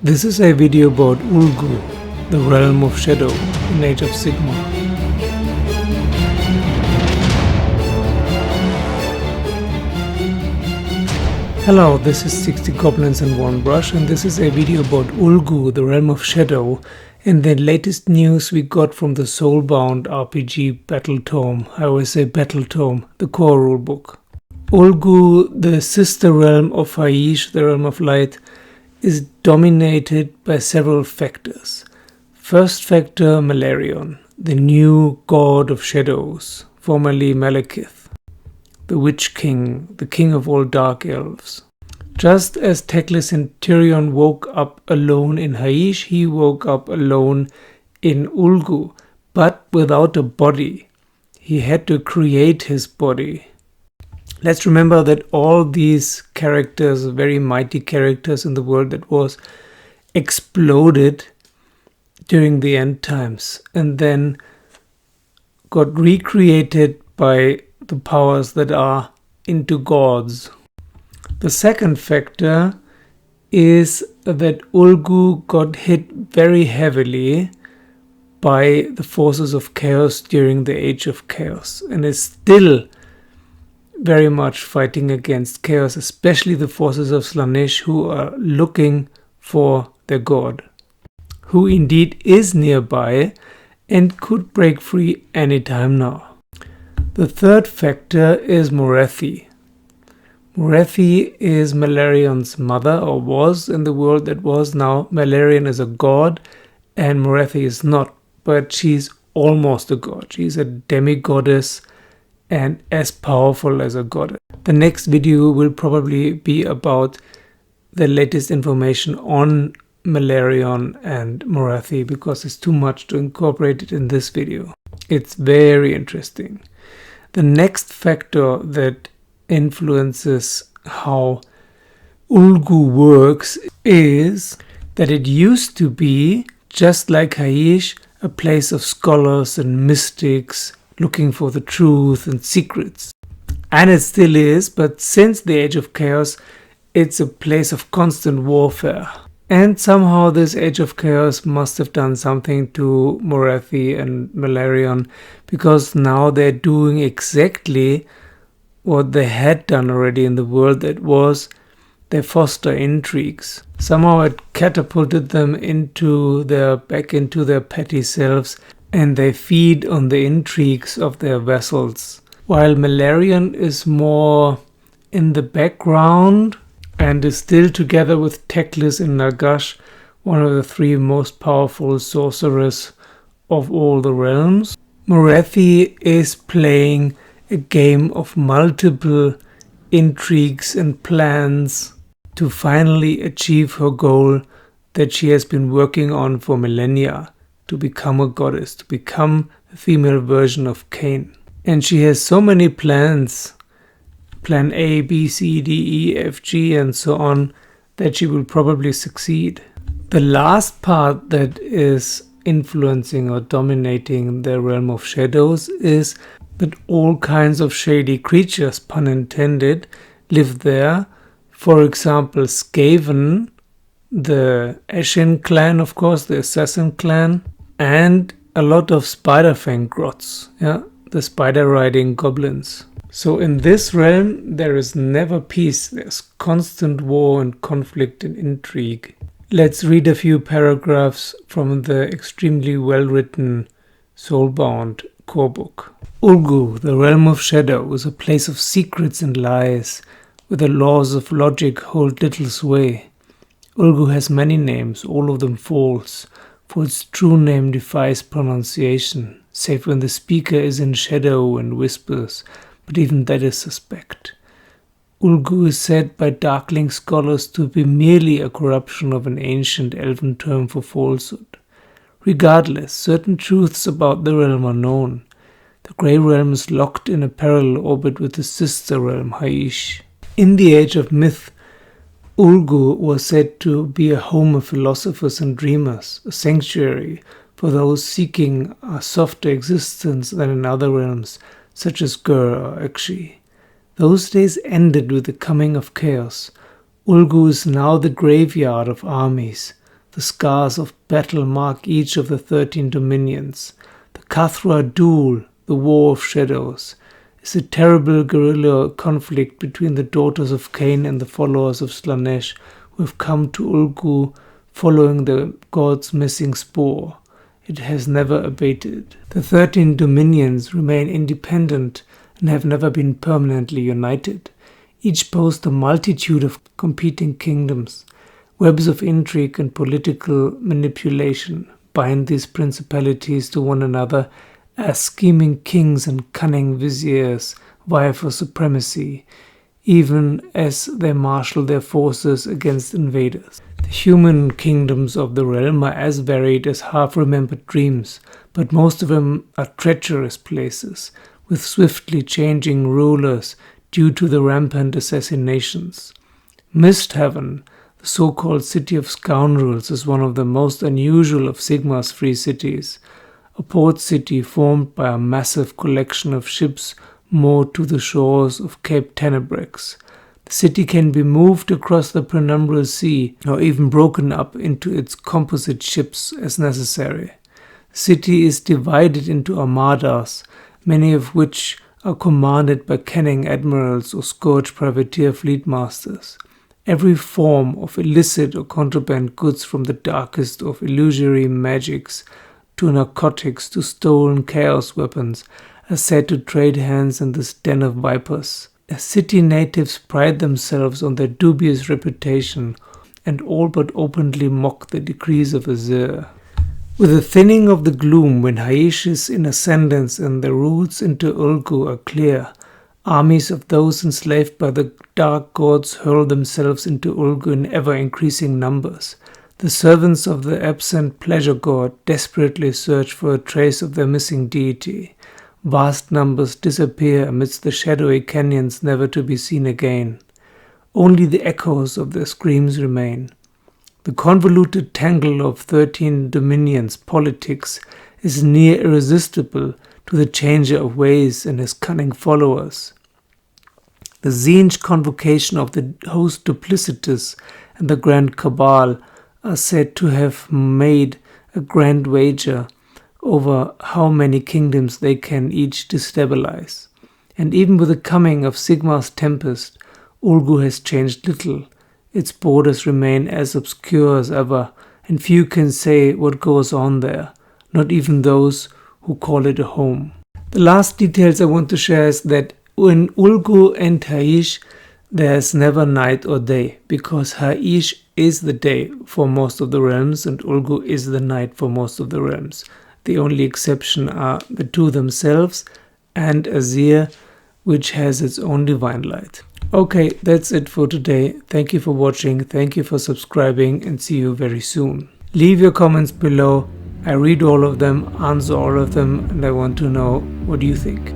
This is a video about ULGU, the Realm of Shadows in Age of Sigmar. Hello, this is 60 Goblins and One Brush, and this is a video about ULGU, the Realm of Shadow, and the latest news we got from the Soulbound RPG Battle Tome. I always say Battle Tome, the core rulebook. ULGU, the sister realm of Hyish, the Realm of Light, is dominated by several factors. First factor, Malerion, the new god of shadows, formerly Malekiths, the Witch King, the king of all dark elves. Just as Teclis and Tyrion woke up alone in Hyish, he woke up alone in ULGU, but without a body. He had to create his body. Let's remember that all these characters, very mighty characters in the world that was, exploded during the end times and then got recreated by the powers that are into gods. The second factor is that ULGU got hit very heavily by the forces of chaos during the Age of Chaos and is still very much fighting against chaos, especially the forces of Slaanesh, who are looking for their god, who indeed is nearby and could break free anytime now. The third factor is Morathi. Morathi is Malerion's mother, or was in the world that was. Now Malerion is a god and Morathi is not, but she's almost a god. She's a demigoddess and as powerful as a goddess. The next video will probably be about the latest information on Malerion and Morathi, because it's too much to incorporate it in this video. It's very interesting. The next factor that influences how ULGU works is that it used to be, just like Hyish, a place of scholars and mystics looking for the truth and secrets. And it still is, but since the Age of Chaos, it's a place of constant warfare. And somehow this Age of Chaos must have done something to Morathi and Malerion, because now they're doing exactly what they had done already in the world that was. They foster intrigues. Somehow it catapulted them back into their petty selves, and they feed on the intrigues of their vassals. While Malerion is more in the background and is still together with Teclis and Nagash, one of the three most powerful sorcerers of all the realms, Morathi is playing a game of multiple intrigues and plans to finally achieve her goal that she has been working on for millennia, to become a goddess, to become a female version of Cain. And she has so many plans, plan A, B, C, D, E, F, G, and so on, that she will probably succeed. The last part that is influencing or dominating the Realm of Shadows is that all kinds of shady creatures, pun intended, live there. For example, Skaven, the Ashen clan, of course, the Assassin clan, and a lot of Spiderfang grots, the spider-riding goblins. So in this realm there is never peace, there's constant war and conflict and intrigue. Let's read a few paragraphs from the extremely well-written Soulbound core book. ULGU, the Realm of Shadow, is a place of secrets and lies, where the laws of logic hold little sway. ULGU has many names, all of them false, for its true name defies pronunciation, save when the speaker is in shadow and whispers, but even that is suspect. ULGU is said by darkling scholars to be merely a corruption of an ancient elven term for falsehood. Regardless, certain truths about the realm are known. The Grey Realm is locked in a parallel orbit with the sister realm, Hyish. In the Age of Myth, ULGU was said to be a home of philosophers and dreamers, a sanctuary for those seeking a softer existence than in other realms, such as Gur or Akshi. Those days ended with the coming of chaos. ULGU is now the graveyard of armies, The scars of battle mark each of the 13 dominions. The Cathra duel, the War of Shadows, is a terrible guerrilla conflict between the daughters of Cain and the followers of Slaanesh who have come to Ulgu following the god's missing spore. It has never abated. The 13 dominions remain independent and have never been permanently united. Each boasts a multitude of competing kingdoms. Webs of intrigue and political manipulation bind these principalities to one another as scheming kings and cunning viziers vie for supremacy, even as they marshal their forces against invaders. The human kingdoms of the realm are as varied as half-remembered dreams, but most of them are treacherous places, with swiftly changing rulers due to the rampant assassinations. Misthaven, the so-called City of Scoundrels, is one of the most unusual of Sigmar's free cities, a port city formed by a massive collection of ships moored to the shores of Cape Tenebrex. The city can be moved across the penumbral sea or even broken up into its composite ships as necessary. The city is divided into armadas, many of which are commanded by canning admirals or scourge privateer fleet masters. Every form of illicit or contraband goods, from the darkest of illusory magics to narcotics to stolen chaos weapons, are said to trade hands in this den of vipers. City natives pride themselves on their dubious reputation and all but openly mock the decrees of Azir. With the thinning of the gloom, when Hyish is in ascendance and the routes into Ulgu are clear, armies of those enslaved by the dark gods hurl themselves into Ulgu in ever-increasing numbers. The servants of the absent pleasure god desperately search for a trace of their missing deity. Vast numbers disappear amidst the shadowy canyons, never to be seen again. Only the echoes of their screams remain. The convoluted tangle of 13 dominions politics is near irresistible to the changer of ways and his cunning followers. The Zinj convocation of the host Duplicitous and the Grand Cabal are said to have made a grand wager over how many kingdoms they can each destabilize. And even with the coming of Sigmar's Tempest, Ulgu has changed little. Its borders remain as obscure as ever, and few can say what goes on there, not even those who call it a home. The last details I want to share is that in Ulgu and Hyish, there's never night or day, because Hyish is the day for most of the realms and Ulgu is the night for most of the realms. The only exception are the two themselves and Azir, which has its own divine light. Okay, that's it for today. Thank you for watching, thank you for subscribing, and see you very soon. Leave your comments below. I read all of them, answer all of them, and I want to know what you think.